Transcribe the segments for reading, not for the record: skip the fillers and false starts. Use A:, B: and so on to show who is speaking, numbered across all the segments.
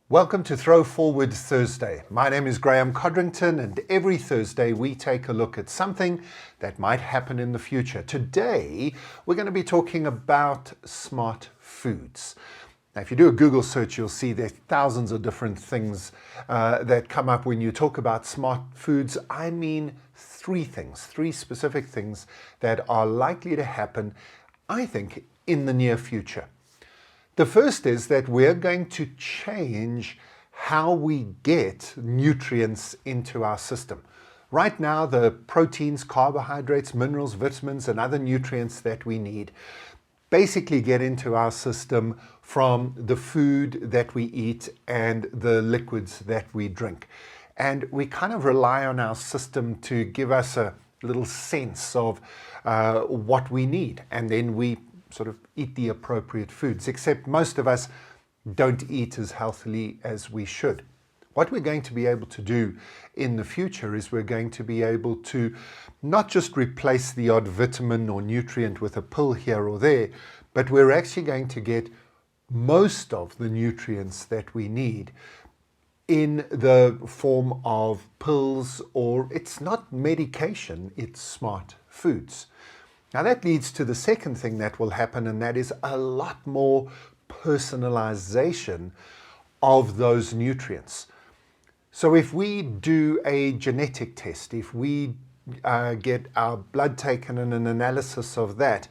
A: Welcome to Throw Forward Thursday. My name is Graeme and every Thursday we take a look at something that might happen in the future. Today we're going to be talking about smart foods. Now, if you do a Google search, you'll see there's thousands of different things that come up when you talk about smart foods. I mean three specific things that are likely to happen, I think, in the near future. The first is that we're going to change how we get nutrients into our system. Right now, the proteins, carbohydrates, minerals, vitamins, and other nutrients that we need basically get into our system from the food that we eat and the liquids that we drink. And we kind of rely on our system to give us a little sense of what we need. And then we sort of eat the appropriate foods, except most of us don't eat as healthily as we should. What we're going to be able to do in the future is we're going to be able to not just replace the odd vitamin or nutrient with a pill here or there, but we're actually going to get most of the nutrients that we need in the form of pills, or it's not medication, it's smart foods. Now that leads to the second thing that will happen, and that is a lot more personalization of those nutrients. So if we do a genetic test, if we get our blood taken and an analysis of that,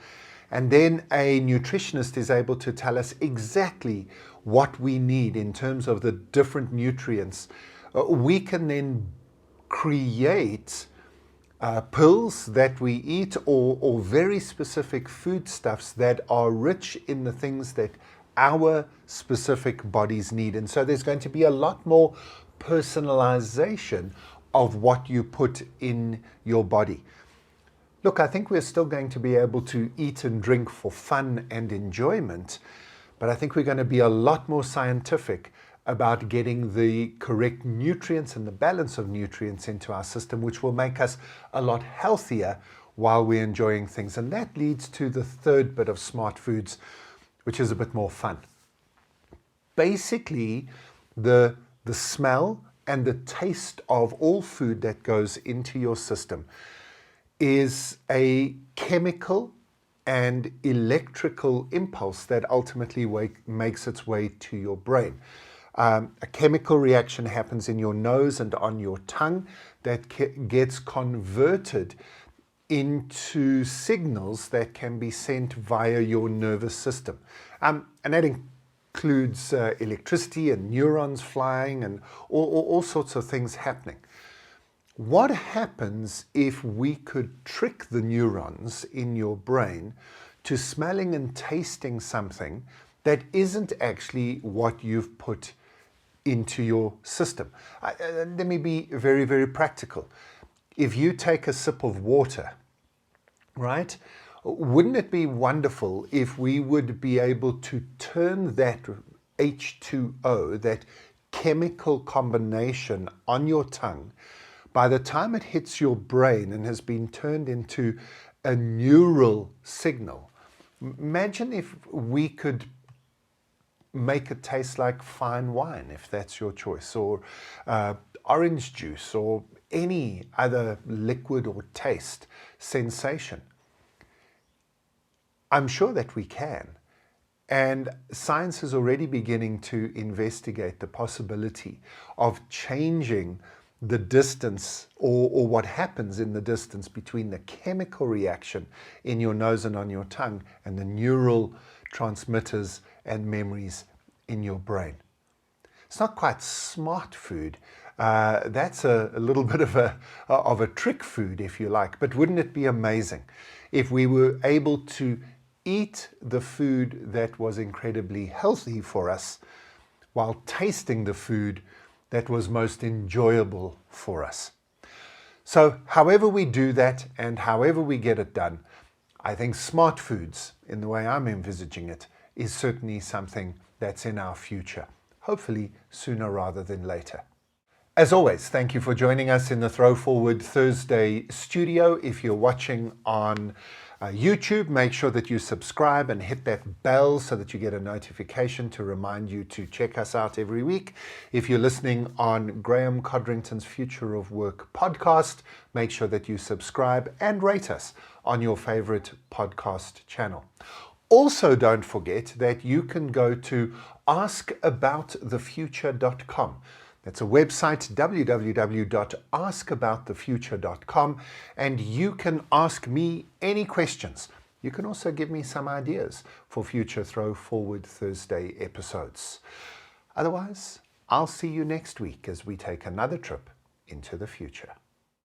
A: and then a nutritionist is able to tell us exactly what we need in terms of the different nutrients, we can then create pills that we eat or very specific foodstuffs that are rich in the things that our specific bodies need. And so there's going to be a lot more personalization of what you put in your body. Look, I think we're still going to be able to eat and drink for fun and enjoyment, but I think we're going to be a lot more scientific about getting the correct nutrients and the balance of nutrients into our system, which will make us a lot healthier while we're enjoying things. And that leads to the third bit of smart foods, which is a bit more fun. Basically, the smell and the taste of all food that goes into your system is a chemical and electrical impulse that ultimately makes its way to your brain. A chemical reaction happens in your nose and on your tongue that gets converted into signals that can be sent via your nervous system. And that includes electricity and neurons flying and all sorts of things happening. What happens if we could trick the neurons in your brain to smelling and tasting something that isn't actually what you've put into your system? Let me be very, very practical. If you take a sip of water, right, wouldn't it be wonderful if we would be able to turn that H2O, that chemical combination on your tongue, by the time it hits your brain and has been turned into a neural signal? Imagine if we could make it taste like fine wine, if that's your choice, or orange juice, or any other liquid or taste sensation. I'm sure that we can. And science is already beginning to investigate the possibility of changing the distance or what happens in the distance between the chemical reaction in your nose and on your tongue and the neural transmitters and memories in your brain. It's not quite smart food. That's a little bit of a trick food, if you like. But wouldn't it be amazing if we were able to eat the food that was incredibly healthy for us while tasting the food that was most enjoyable for us? So however we do that and however we get it done, I think smart foods, in the way I'm envisaging it, is certainly something that's in our future, hopefully sooner rather than later. As always, thank you for joining us in the Throwforward Thursday studio. If you're watching on YouTube, make sure that you subscribe and hit that bell so that you get a notification to remind you to check us out every week. If you're listening on Graeme Codrington's Future of Work podcast, make sure that you subscribe and rate us on your favorite podcast channel. Also, don't forget that you can go to askaboutthefuture.com. That's a website, www.askaboutthefuture.com, and you can ask me any questions. You can also give me some ideas for future Throw Forward Thursday episodes. Otherwise, I'll see you next week as we take another trip into the future.